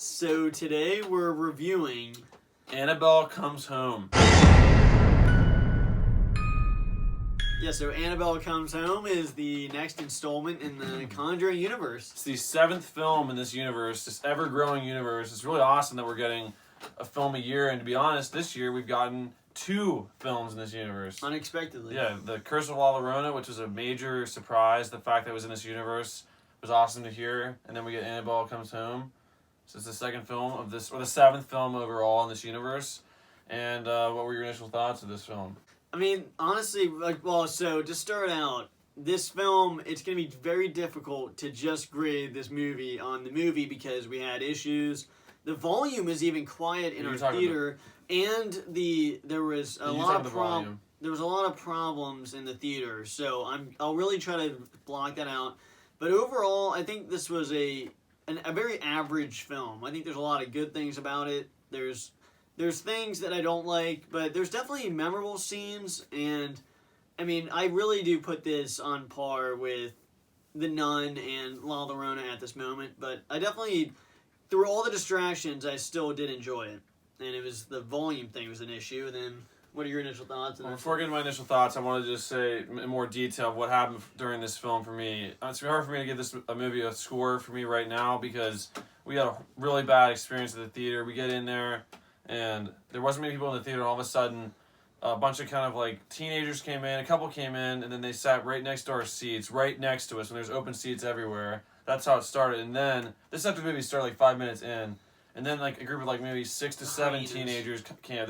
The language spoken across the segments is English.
So today we're reviewing Annabelle Comes Home. Yeah, so Annabelle Comes Home is the next installment in the Conjuring universe. It's the 7th film in this universe, this ever-growing universe. It's really awesome that we're getting a film a year, and to be honest, this year we've gotten 2 films in this universe. Unexpectedly. Yeah, The Curse of La Llorona, which was a major surprise. The fact that it was in this universe was awesome to hear. And then we get Annabelle Comes Home. So it's the second film of this, or the 7th film overall in this universe. And what were your initial thoughts of this film? I mean, honestly, so to start out, this film, it's going to be very difficult to just grade this movie on the movie because we had issues. The volume is even quiet in our theater, and there was a lot of problems in the theater. So I'll really try to block that out. But overall, I think this was a very average film. I think there's a lot of good things about it. There's things that I don't like, but there's definitely memorable scenes, and I mean, I really do put this on par with The Nun and La Llorona at this moment, but I definitely, through all the distractions, I still did enjoy it. And it was the volume thing was an issue, and then what are your initial thoughts? Well, before getting my initial thoughts, I wanted to just say in more detail what happened during this film for me. It's hard for me to give this movie a score for me right now because we had a really bad experience at the theater. We get in there, and there wasn't many people in the theater. All of a sudden, a bunch of kind of like teenagers came in, a couple came in, and then they sat right next to our seats, right next to us, and there's open seats everywhere. That's how it started. And then, this after the movie started like 5 minutes in, and then like a group of like maybe 6 to 7 teenagers came.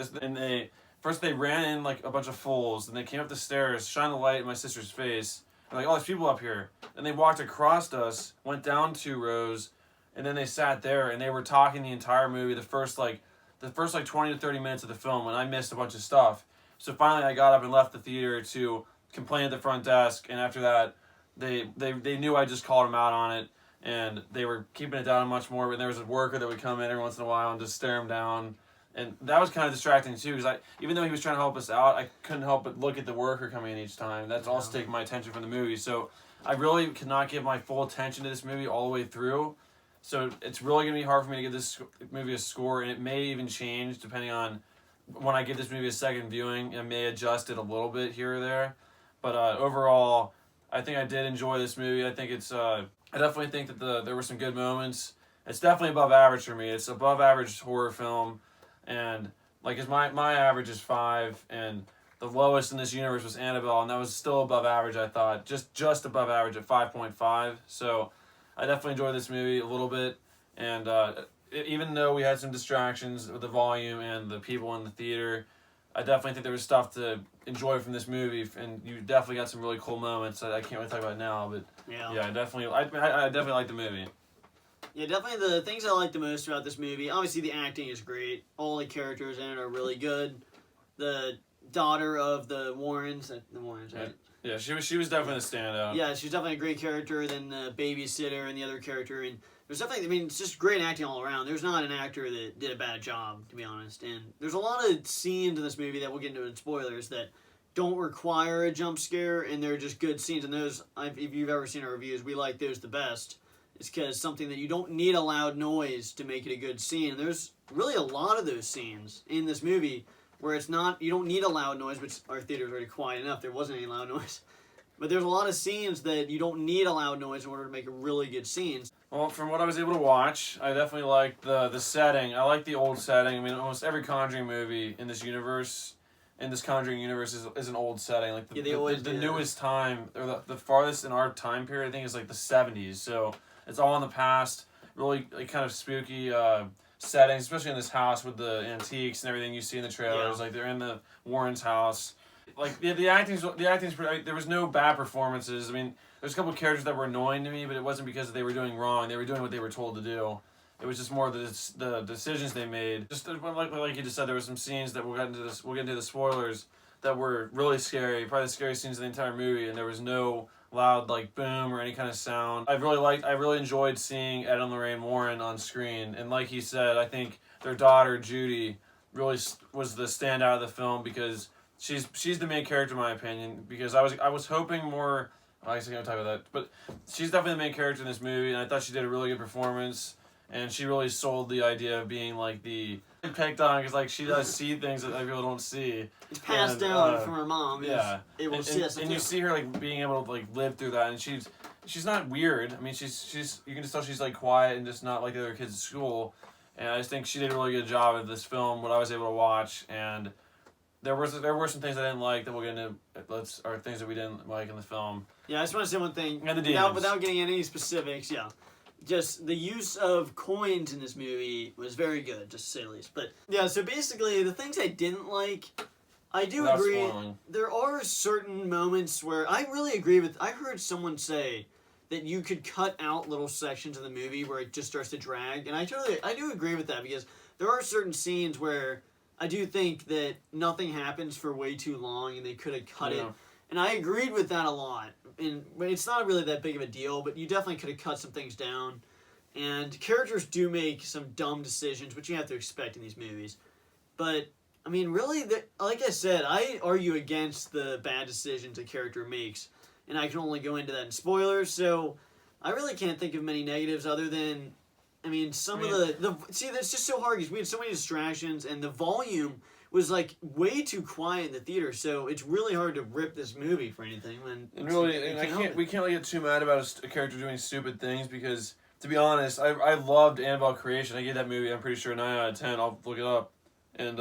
First they ran in like a bunch of fools, and they came up the stairs, shined the light in my sister's face, and like, oh, there's people up here. And they walked across us, went down 2 rows, and then they sat there, and they were talking the entire movie, the first 20 to 30 minutes of the film, and I missed a bunch of stuff. So finally I got up and left the theater to complain at the front desk, and after that, they knew I just called them out on it, and they were keeping it down much more, but there was a worker that would come in every once in a while and just stare him down. And that was kind of distracting too, because even though he was trying to help us out, I couldn't help but look at the worker coming in each time. That's also taking my attention from the movie. So I really could not give my full attention to this movie all the way through. So it's really going to be hard for me to give this movie a score, and it may even change depending on when I give this movie a second viewing. I may adjust it a little bit here or there. But overall, I think I did enjoy this movie. I think I definitely think that there were some good moments. It's definitely above average for me. It's above average horror film. And like, my average is 5, and the lowest in this universe was Annabelle, and that was still above average, I thought. Just above average at 5.5. So I definitely enjoyed this movie a little bit. And even though we had some distractions with the volume and the people in the theater, I definitely think there was stuff to enjoy from this movie, and you definitely got some really cool moments that I can't really talk about now. But yeah, I definitely like the movie. Yeah, definitely the things I like the most about this movie, obviously the acting is great. All the characters in it are really good. The daughter of the Warrens, right? Yeah, she was definitely a standout. Yeah, she's definitely a great character. Then the babysitter and the other character. And there's definitely, I mean, it's just great acting all around. There's not an actor that did a bad job, to be honest. And there's a lot of scenes in this movie that we'll get into in spoilers that don't require a jump scare, and they're just good scenes. And those, if you've ever seen our reviews, we like those the best. It's because something that you don't need a loud noise to make it a good scene. And there's really a lot of those scenes in this movie where it's not, you don't need a loud noise, which our theater's already quiet enough. There wasn't any loud noise. But there's a lot of scenes that you don't need a loud noise in order to make a really good scene. Well, from what I was able to watch, I definitely liked the setting. I like the old setting. I mean, almost every Conjuring movie in this universe, Conjuring universe, is an old setting. Like the newest time, or the farthest in our time period, I think, is like the 70s. So it's all in the past. Really kind of spooky settings, especially in this house with the antiques and everything you see in the trailers. Yeah. Like, they're in the Warren's house. Like, the acting's pretty, there was no bad performances. I mean, there's a couple of characters that were annoying to me, but it wasn't because they were doing wrong. They were doing what they were told to do. It was just more the decisions they made. Just like you just said, there were some scenes that we'll get into the spoilers that were really scary. Probably the scariest scenes of the entire movie, and there was no loud like boom or any kind of sound. I really enjoyed seeing Ed and Lorraine Warren on screen, and like he said, I think their daughter Judy really was the standout of the film because she's the main character in my opinion. Because I was hoping more. I guess I'm gonna talk about that, but she's definitely the main character in this movie, and I thought she did a really good performance. and she really sold the idea of being like the picked on because like she does see things that other people don't see. It's passed down from her mom. Yeah, And you see her like being able to like live through that, and she's not weird. I mean, she's you can just tell she's like quiet and just not like the other kids at school. And I just think she did a really good job of this film. What I was able to watch, and there were some things I didn't like that we'll get into. Or things that we didn't like in the film. Yeah, I just want to say one thing. And the demons. Without getting into any specifics, yeah. Just the use of coins in this movie was very good, just to say the least. But yeah, so basically the things I didn't like, I do Without agree. spoiling. There are certain moments where I really agree with. I heard someone say that you could cut out little sections of the movie where it just starts to drag, and I do agree with that because there are certain scenes where I do think that nothing happens for way too long, and they could have cut it. And I agreed with that a lot. And it's not really that big of a deal, but you definitely could have cut some things down. And characters do make some dumb decisions, which you have to expect in these movies. But, I mean, really, like I said, I argue against the bad decisions a character makes. And I can only go into that in spoilers, so I really can't think of many negatives other than, I mean, see, that's just so hard because we had so many distractions, and the volume was like way too quiet in the theater, so it's really hard to rip this movie for anything. We can't really get too mad about a character doing stupid things because, to be honest, I loved Annabelle Creation. I gave that movie, I'm pretty sure, 9 out of 10. I'll look it up. And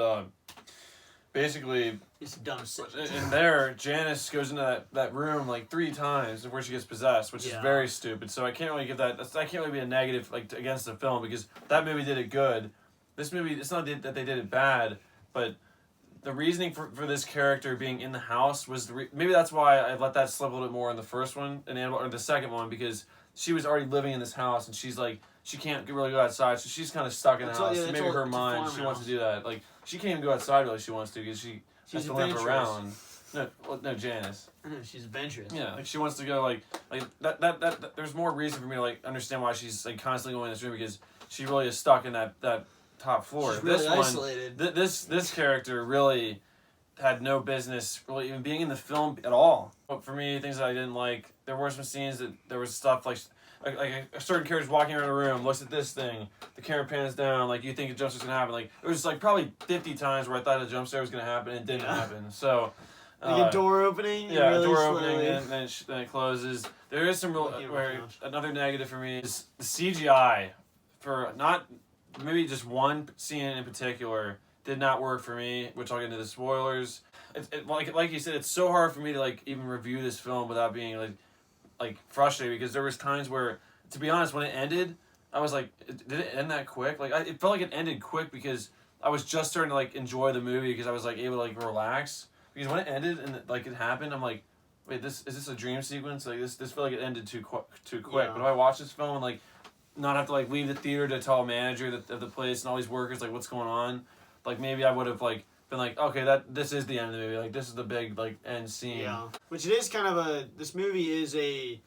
basically, it's dumb shit. In there, Janice goes into that room like 3 times before she gets possessed, which is very stupid. So I can't really give that. I can't really be a negative like against the film because that movie did it good. This movie, it's not that they did it bad. But the reasoning for this character being in the house was maybe that's why I let that slip a little bit more in the first one or the second one because she was already living in this house and she's like she can't really go outside, so she's kind of stuck in the house. Maybe her mind she wants to do that. Like she can't even go outside really. She wants to because she has to limp around. No, Janice. She's adventurous. Yeah, like she wants to go like that. There's more reason for me to like understand why she's like constantly going in this room because she really is stuck in that top floor. She's really isolated. This character really had no business really even being in the film at all. But for me, things that I didn't like, there were some scenes that there was stuff like a certain character's walking around a room, looks at this thing, the camera pans down, like you think a jump scare's gonna happen. Like it was like probably 50 times where I thought a jump scare was gonna happen and it didn't happen. So like a door opening. Yeah, really door slowly. opening and then it closes. There is some another negative for me is the CGI for not. Maybe just one scene in particular did not work for me, which I'll get into the spoilers. Like you said, it's so hard for me to like even review this film without being like frustrated because there was times where, to be honest, when it ended, I was like, did it end that quick? Like it felt like it ended quick because I was just starting to like enjoy the movie because I was like able to like relax. Because when it ended and like it happened, I'm like, wait, is this a dream sequence? Like this felt like it ended too quick. Yeah. But if I watch this film and like not have to like leave the theater to tell a manager of the place and all these workers like what's going on, like maybe I would have like been like, okay, this is the end of the movie, like this is the big like end scene. Yeah, which it is kind of this movie is a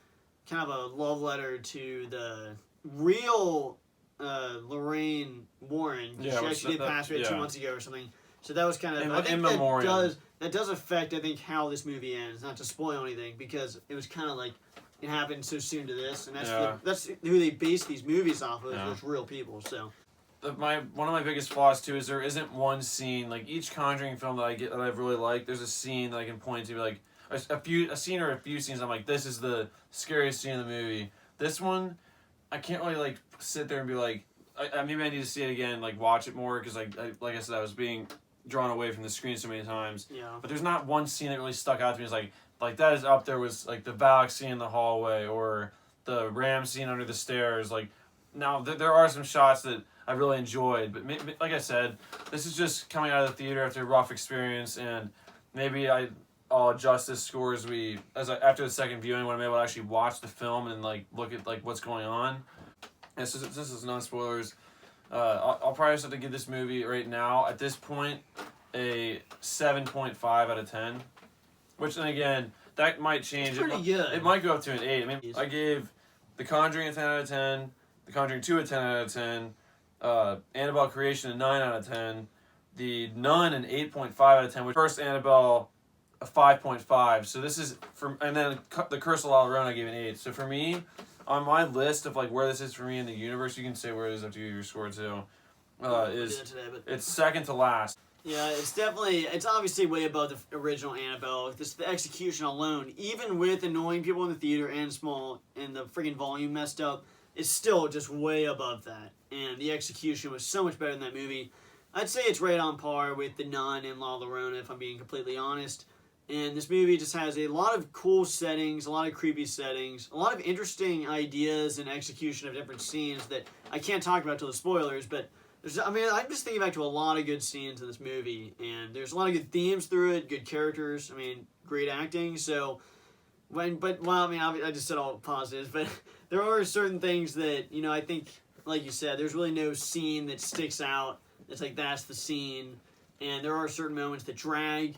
kind of a love letter to the real Lorraine Warren. She actually did pass away 2 months ago or something. So that was kind of I think that does affect I think how this movie ends. Not to spoil anything because it was kind of like. It happened so soon to this, and that's who they base these movies off of. Those real people. So, one of my biggest flaws too is there isn't one scene like each Conjuring film that I've really liked. There's a scene that I can point to like a scene or a few scenes. I'm like, this is the scariest scene in the movie. This one, I can't really like sit there and be like, maybe I need to see it again, like watch it more because like I said, I was being drawn away from the screen so many times. Yeah. But there's not one scene that really stuck out to me. It's like that is up there was like the Valak scene in the hallway or the Ram scene under the stairs. Like now there are some shots that I really enjoyed, but like I said, this is just coming out of the theater after a rough experience, and maybe I'll adjust this score after the second viewing when I'm able to actually watch the film and like look at like what's going on. And this is non spoilers. I'll probably just have to give this movie right now at this point a 7.5 out of 10. Which, then again, that might change. It's pretty good. It might go up to an 8. I mean, I gave The Conjuring a 10 out of 10, The Conjuring 2 a 10 out of 10, Annabelle Creation a 9 out of 10, The Nun an 8.5 out of 10, which first Annabelle a 5.5. So this is, and then The Curse of La Llorona I gave an 8. So for me, on my list of like where this is for me in the universe, you can say where it is after you give your score too. It's second to last. Yeah, it's obviously way above the original Annabelle. This the execution alone, even with annoying people in the theater and the friggin' volume messed up, is still just way above that. And the execution was so much better than that movie. I'd say it's right on par with The Nun and La Llorona, if I'm being completely honest. And this movie just has a lot of cool settings, a lot of creepy settings, a lot of interesting ideas and execution of different scenes that I can't talk about till the spoilers, but I'm just thinking back to a lot of good scenes in this movie, and there's a lot of good themes through it, good characters, great acting, so, I just said all positives, but there are certain things that, I think, like you said, there's really no scene that sticks out, it's like, that's the scene, and there are certain moments that drag,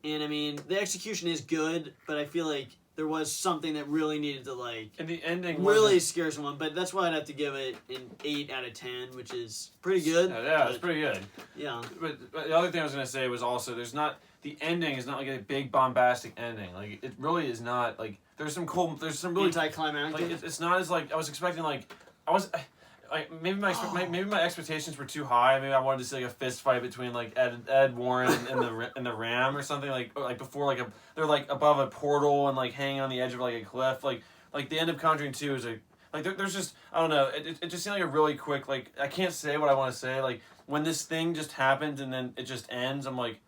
and, the execution is good, but I feel like there was something that really needed to, and the ending really scare someone, but that's why I'd have to give it an 8 out of 10, which is pretty good. Yeah, it's pretty good. Yeah. But the other thing I was going to say was also, the ending is not like a big bombastic ending. Like, it really is not, like, there's some really... Anticlimactic? Like, it's not as, like, I was expecting, like, maybe my expectations were too high. Maybe I wanted to see like a fist fight between like Ed Warren and the Ram or something like before they're like above a portal and like hanging on the edge of like a cliff like the end of Conjuring 2 is there's just I don't know it just seemed like a really quick like I can't say what I want to say like when this thing just happened and then it just ends I'm like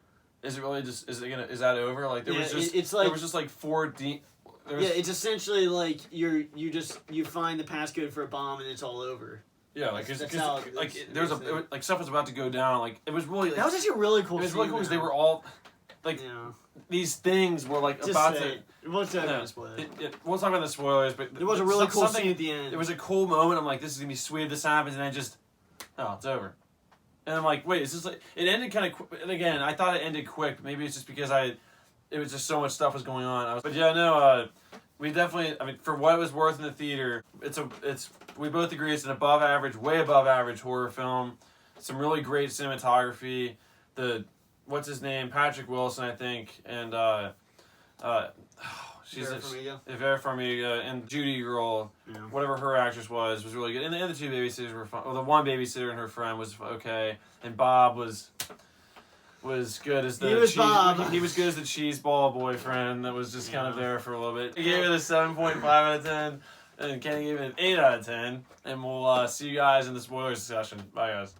is that over like there was just like 4D. It's essentially like you find the passcode for a bomb and it's all over. Yeah, like stuff was about to go down. Like it was really that was actually a really cool. It was really cool because they were all these things were like about to. We'll talk about the spoilers. We'll talk about the spoilers, but it was a really cool scene at the end. It was a cool moment. I'm like, this is gonna be sweet if this happens, and then it's over. And I'm like, wait, is this like it ended kind of quick? And again, I thought it ended quick. But maybe it's just because it was just so much stuff was going on. We definitely, for what it was worth in the theater, we both agree it's an above average, way above average horror film. Some really great cinematography. What's his name? Patrick Wilson, I think, and Vera Farmiga and Judy Girl, whatever her actress was really good. And the other two babysitters were fun. Well, the one babysitter and her friend was okay, and Bob was good as he was good as the cheese ball boyfriend that was just kind of there for a little bit. He gave it a 7.5 out of 10, and Kenny gave it an 8 out of 10. And we'll see you guys in the spoilers discussion. Bye, guys.